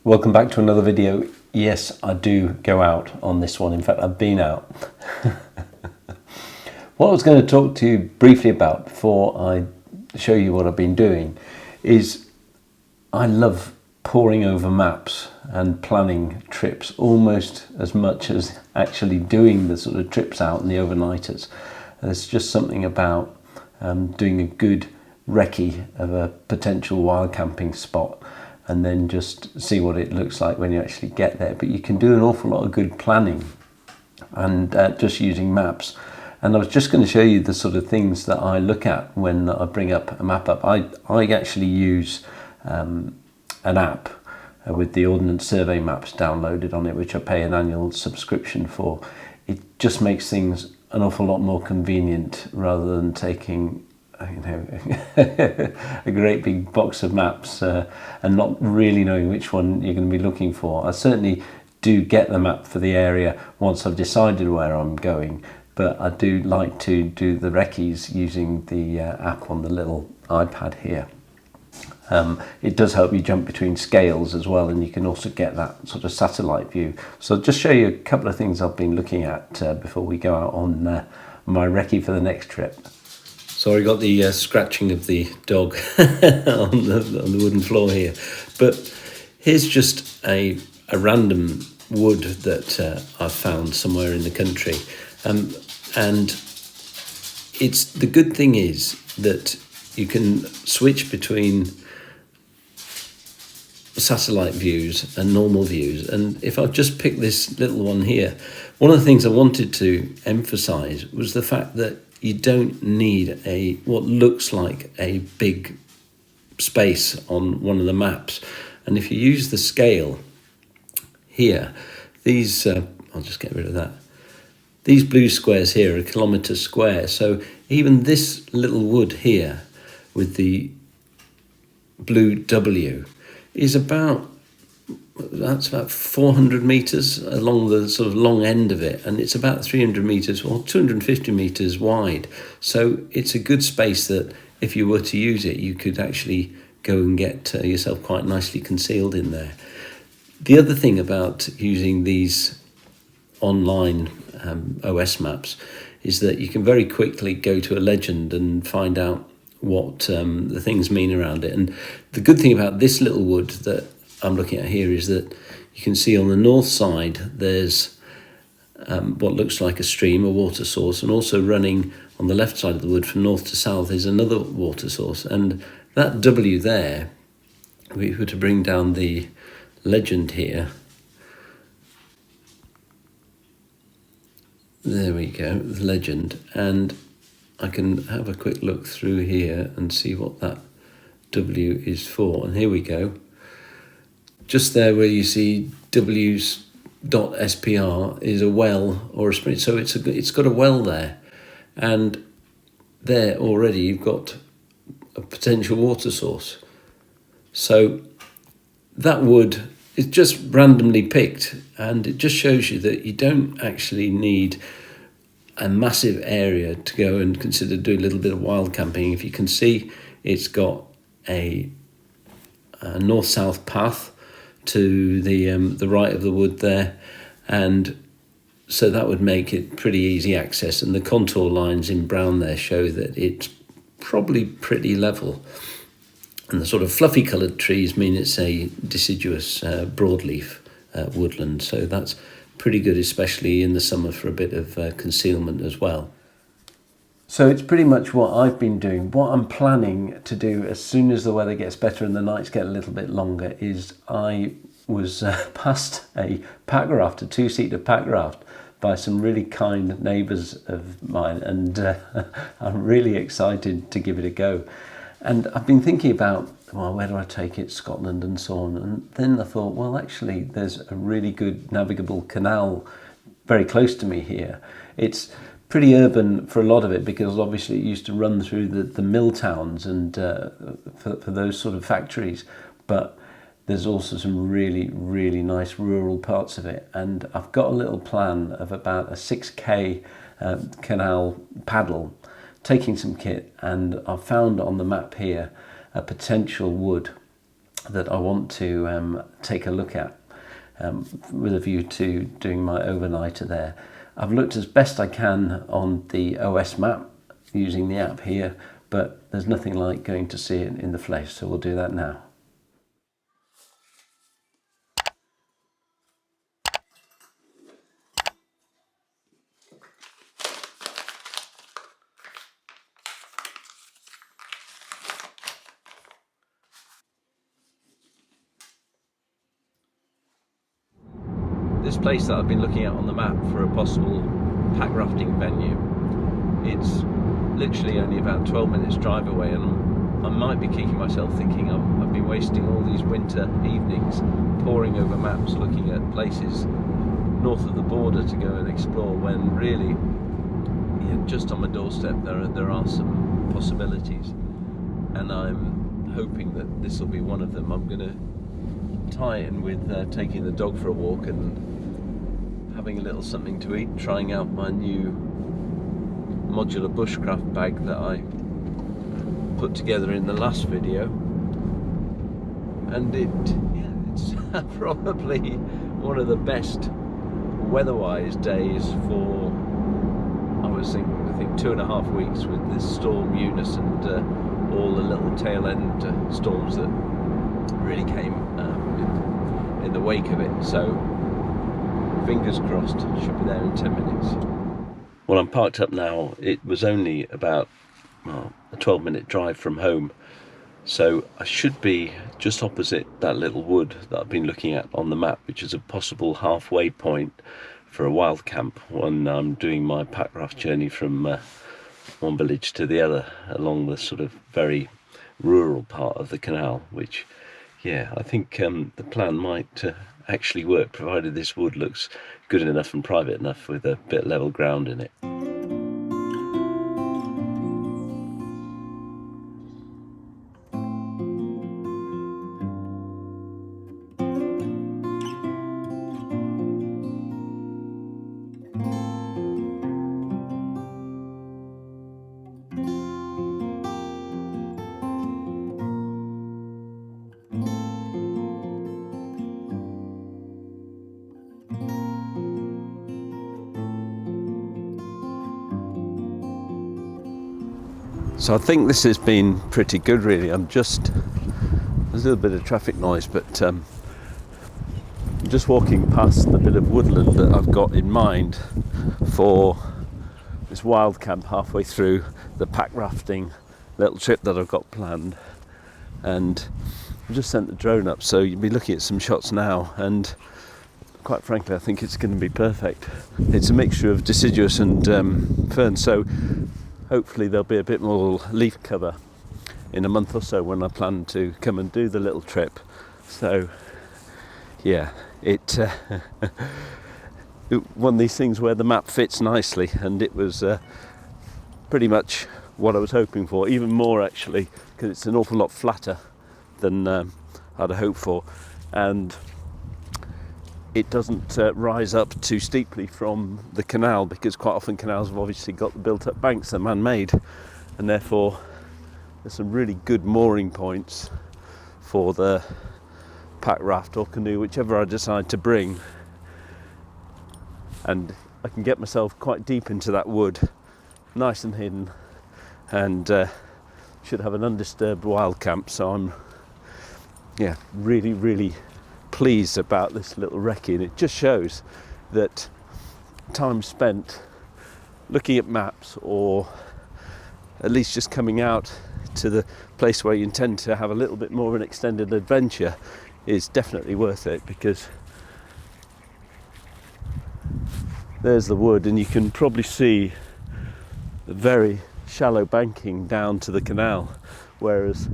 Welcome back to another video. Yes, I do go out on this one. In fact, I've been out. What I was going to talk to you briefly about before I show you what I've been doing is I love poring over maps and planning trips almost as much as actually doing the sort of trips out and the overnighters. There's just something about doing a good recce of a potential wild camping spot and then just see what it looks like when you actually get there. But you can do an awful lot of good planning and just using maps. And I was just going to show you the sort of things that I look at when I bring up a map up. I actually use an app with the Ordnance Survey maps downloaded on it, which I pay an annual subscription for. It just makes things an awful lot more convenient rather than taking a great big box of maps and not really knowing which one you're going to be looking for. I certainly do get the map for the area once I've decided where I'm going, but I do like to do the recce's using the app on the little iPad here. It does help you jump between scales as well, and you can also get that sort of satellite view. So I'll just show you a couple of things I've been looking at before we go out on my recce for the next trip. So I got the scratching of the dog on the wooden floor here, but here's just a random wood that I've found somewhere in the country, and it's the good thing is that you can switch between satellite views and normal views. And if I just pick this little one here, one of the things I wanted to emphasize was the fact that you don't need what looks like a big space on one of the maps. And if you use the scale here, these I'll just get rid of that. These blue squares here are kilometres square. So even this little wood here with the blue W is about 400 metres along the sort of long end of it, and it's about 300 metres or 250 metres wide. So it's a good space that if you were to use it, you could actually go and get yourself quite nicely concealed in there. The other thing about using these online OS maps is that you can very quickly go to a legend and find out what the things mean around it. And the good thing about this little wood that I'm looking at here is that you can see on the north side there's what looks like a stream, a water source, and also running on the left side of the wood from north to south is another water source. And that W there, if we were to bring down the legend here, there we go, the legend, and I can have a quick look through here and see what that W is for. And here we go. Just there where you see W's.SPR is a well or a spring. So it's got a well there. And there already you've got a potential water source. So that wood is just randomly picked, and it just shows you that you don't actually need a massive area to go and consider doing a little bit of wild camping. If you can see, it's got a north-south path to the right of the wood there, and so that would make it pretty easy access. And the contour lines in brown there show that it's probably pretty level. And the sort of fluffy coloured trees mean it's a deciduous broadleaf woodland. So that's pretty good, especially in the summer, for a bit of concealment as well. So it's pretty much what I've been doing. What I'm planning to do as soon as the weather gets better and the nights get a little bit longer is I was passed a Packraft, a two-seater Packraft, by some really kind neighbours of mine, and I'm really excited to give it a go. And I've been thinking about, well, where do I take it, Scotland and so on, and then I thought, well, actually there's a really good navigable canal very close to me here. It's pretty urban for a lot of it because obviously it used to run through the mill towns and for those sort of factories, but there's also some really, really nice rural parts of it. And I've got a little plan of about a 6k canal paddle, taking some kit, and I've found on the map here a potential wood that I want to take a look at with a view to doing my overnighter there. I've looked as best I can on the OS map using the app here, but there's nothing like going to see it in the flesh, so we'll do that now. This place that I've been looking at on the map for a possible packrafting venue, it's literally only about 12 minutes drive away, and I might be kicking myself thinking I've been wasting all these winter evenings poring over maps looking at places north of the border to go and explore, when really, just on my doorstep there are some possibilities, and I'm hoping that this will be one of them. I'm going to tie in with taking the dog for a walk and having a little something to eat, trying out my new modular bushcraft bag that I put together in the last video, and it's probably one of the best weather-wise days for, I think 2.5 weeks, with this storm Eunice and all the little tail end storms that really came in the wake of it. So fingers crossed, should be there in 10 minutes. Well, I'm parked up now. It was only about a 12-minute drive from home, so I should be just opposite that little wood that I've been looking at on the map, which is a possible halfway point for a wild camp when I'm doing my packraft journey from one village to the other along the sort of very rural part of the canal, which, yeah, I think the plan might actually work, provided this wood looks good enough and private enough with a bit of level ground in it. So I think this has been pretty good, really. There's a little bit of traffic noise, but I'm just walking past the bit of woodland that I've got in mind for this wild camp halfway through the packrafting little trip that I've got planned. And I've just sent the drone up, so you'll be looking at some shots now, and quite frankly I think it's going to be perfect. It's a mixture of deciduous and fern, so hopefully there'll be a bit more leaf cover in a month or so when I plan to come and do the little trip. So yeah, it one of these things where the map fits nicely, and it was pretty much what I was hoping for, even more actually, because it's an awful lot flatter than I'd hoped for, and it doesn't rise up too steeply from the canal, because quite often canals have obviously got the built-up banks, they're man-made, and therefore there's some really good mooring points for the pack raft or canoe, whichever I decide to bring. And I can get myself quite deep into that wood, nice and hidden, and should have an undisturbed wild camp. So I'm really pleased about this little recce, and it just shows that time spent looking at maps, or at least just coming out to the place where you intend to have a little bit more of an extended adventure, is definitely worth it, because there's the wood, and you can probably see the very shallow banking down to the canal, whereas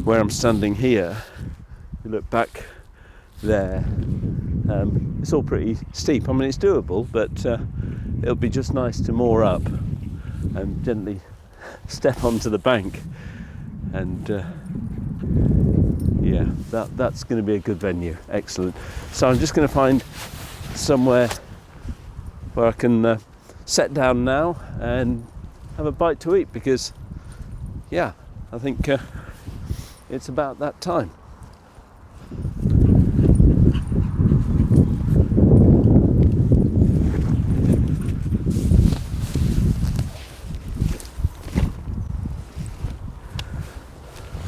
where I'm standing here, you look back there, it's all pretty steep. I mean, it's doable, but it'll be just nice to moor up and gently step onto the bank, and that's going to be a good venue. Excellent. So I'm just going to find somewhere where I can set down now and have a bite to eat, because I think it's about that time.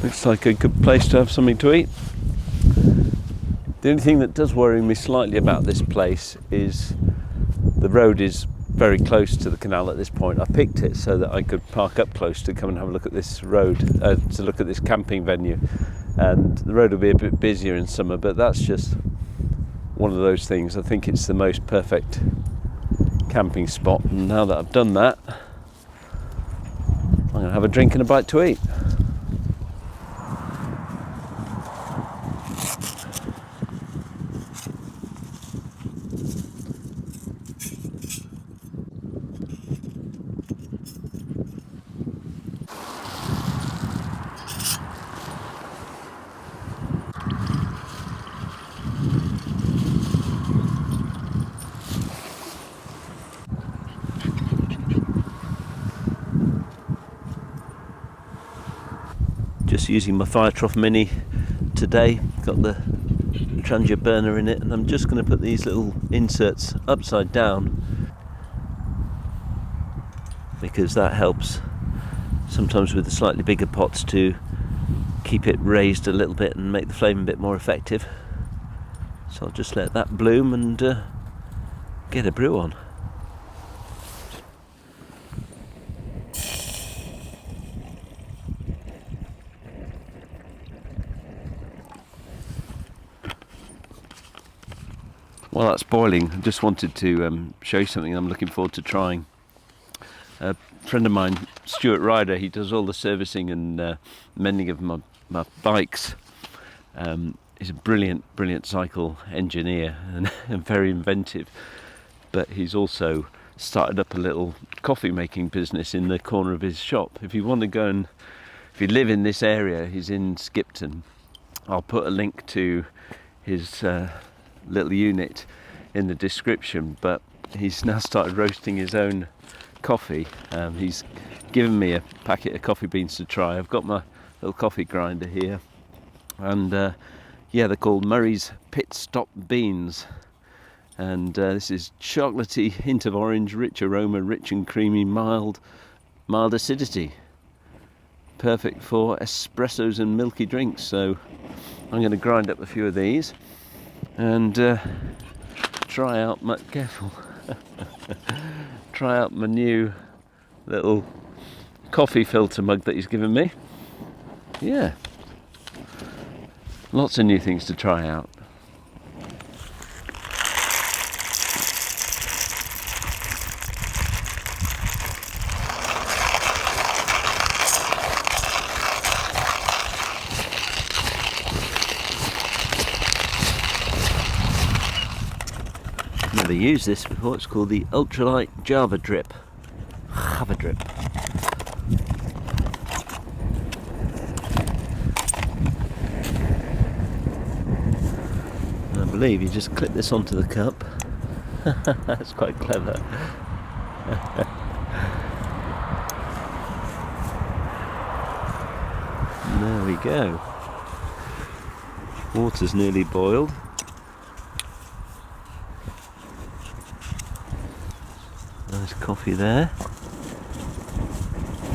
Looks like a good place to have something to eat. The only thing that does worry me slightly about this place is the road is very close to the canal at this point. I picked it so that I could park up close to come and have a look at this road, to look at this camping venue. And the road will be a bit busier in summer, but that's just one of those things. I think it's the most perfect camping spot. And now that I've done that, I'm going to have a drink and a bite to eat. Just using my fire trough mini today, got the Trangia burner in it, and I'm just going to put these little inserts upside down because that helps sometimes with the slightly bigger pots to keep it raised a little bit and make the flame a bit more effective. So I'll just let that bloom and get a brew on. While that's boiling, I just wanted to show you something I'm looking forward to trying. A friend of mine, Stuart Ryder, he does all the servicing and mending of my bikes. He's a brilliant cycle engineer and very inventive. But he's also started up a little coffee making business in the corner of his shop. If you want to go and, if you live in this area, he's in Skipton. I'll put a link to his little unit in the description, but he's now started roasting his own coffee. He's given me a packet of coffee beans to try. I've got my little coffee grinder here, and yeah, they're called Murray's Pit Stop beans, and this is chocolatey, hint of orange, rich aroma, rich and creamy, mild acidity, perfect for espressos and milky drinks. So I'm going to grind up a few of these and try out my try out my new little coffee filter mug that he's given me. Yeah, lots of new things to try out. Never used this before. It's called the ultralight Java drip. Java drip. And I believe you just clip this onto the cup. That's quite clever. There we go. Water's nearly boiled. Nice coffee there,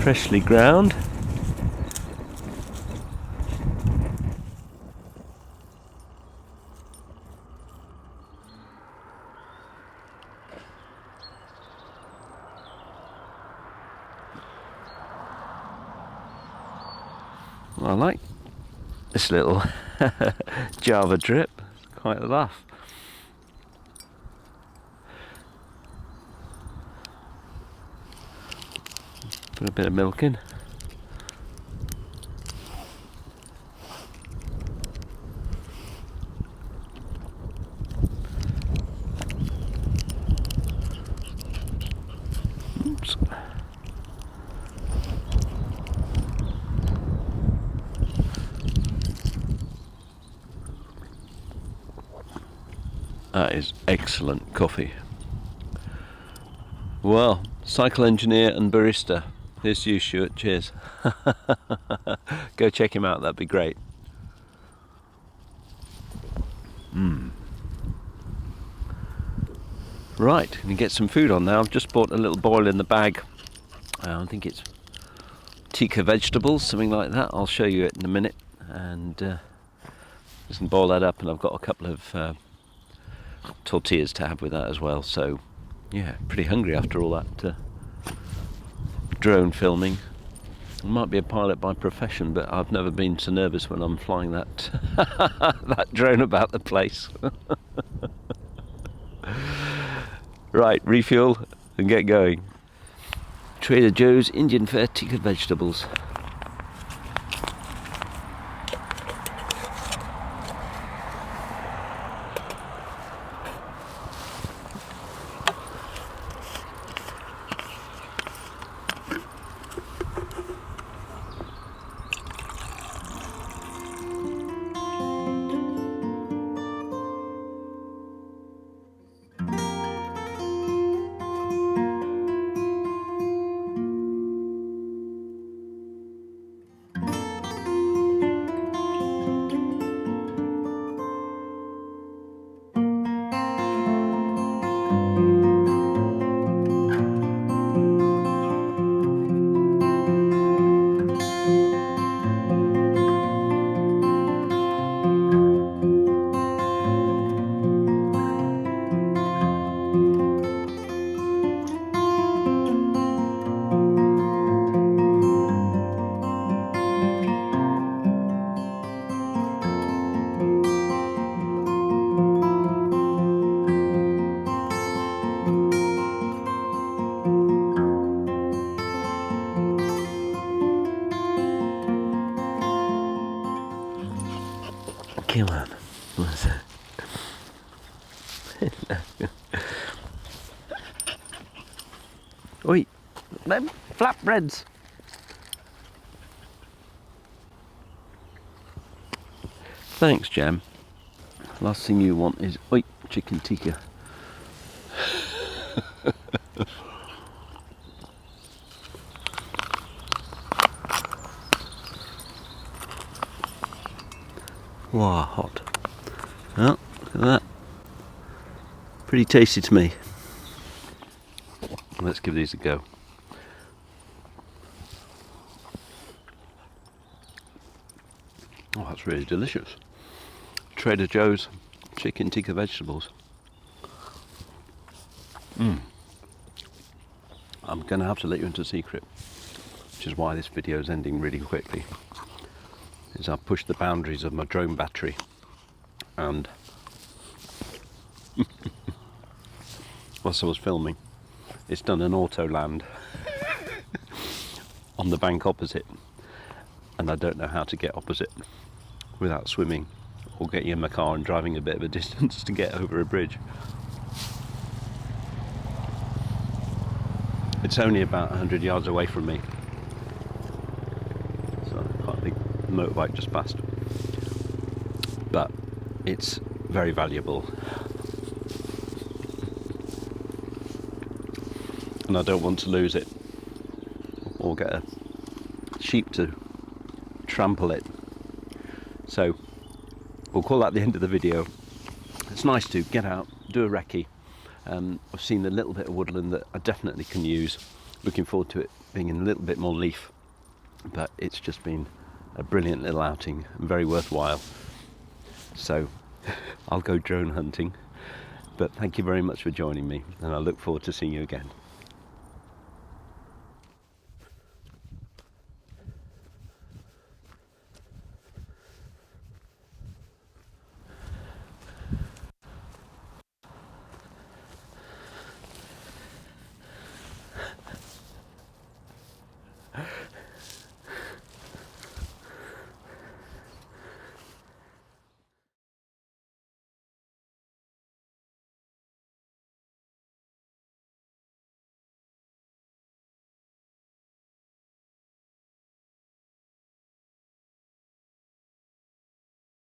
freshly ground. I like this little Java drip, it's quite a laugh. Put a bit of milk in. Oops. That is excellent coffee. Well, cycle engineer and barista. Here's to you, Stuart. Cheers. Go check him out, that'd be great. Right, and get some food on now. I've just bought a little boil in the bag. I think it's tikka vegetables, something like that. I'll show you it in a minute. And just boil that up, and I've got a couple of tortillas to have with that as well. So, yeah, pretty hungry after all that drone filming. I might be a pilot by profession, but I've never been so nervous when I'm flying that that drone about the place. Right, refuel and get going. Trader Joe's Indian fare tikka vegetables. Come on. What's that? Oi, them flatbreads. Thanks, Jam. Last thing you want is chicken tikka. Wow, hot. Oh, look at that. Pretty tasty to me. Let's give these a go. Oh, that's really delicious. Trader Joe's chicken tikka vegetables. I'm going to have to let you into a secret, which is why this video is ending really quickly. Is I've pushed the boundaries of my drone battery, and whilst I was filming, it's done an auto land on the bank opposite, and I don't know how to get opposite without swimming or getting in my car and driving a bit of a distance to get over a bridge. It's only about 100 yards away from me, so quite a big motorbike just passed, but it's very valuable, and I don't want to lose it or get a sheep to trample it. So we'll call that the end of the video. It's nice to get out, do a recce. I've seen a little bit of woodland that I definitely can use. Looking forward to it being in a little bit more leaf, but it's just been a brilliant little outing and very worthwhile. So I'll go drone hunting, but thank you very much for joining me, and I look forward to seeing you again.